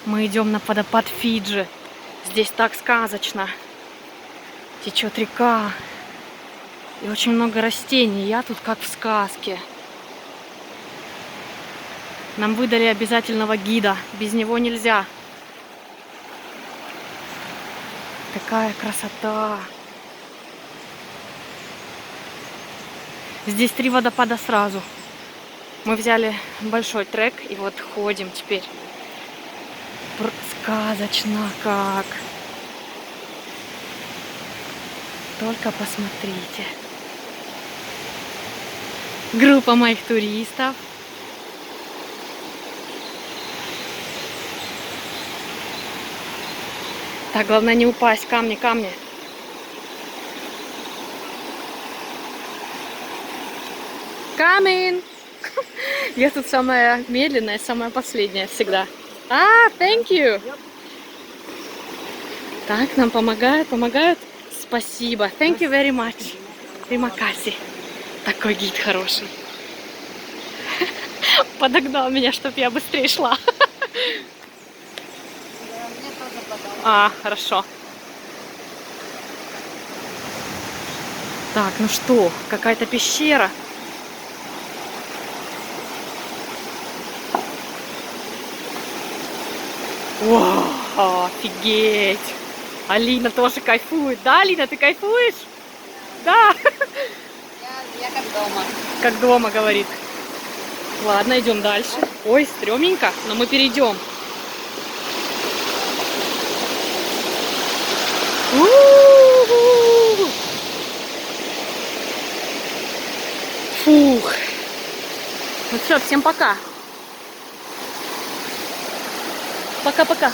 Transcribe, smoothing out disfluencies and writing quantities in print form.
Мы идем на водопад Фиджи. Здесь так сказочно. Течет река. И очень много растений. Я тут как в сказке. Нам выдали обязательного гида. Без него нельзя. Такая красота. Здесь 3 водопада сразу. Мы взяли большой трек и вот ходим теперь. Сказочно как. Только посмотрите. Группа моих туристов. Так, главное не упасть. Камни, камни. Coming! Я тут самая медленная, самая последняя всегда. Thank you! Так, нам помогают. Спасибо. Thank you very much. Terima kasih. Такой гид хороший. Подогнал меня, чтобы я быстрее шла. Хорошо. Так, ну что, какая-то пещера. Вау, офигеть! Алина тоже кайфует. Да, Алина, ты кайфуешь? Да. Я как дома. Как дома, говорит. Ладно, идем дальше. Ой, стрёмненько, но мы перейдем. Фух. Ну все, всем пока. Пока-пока.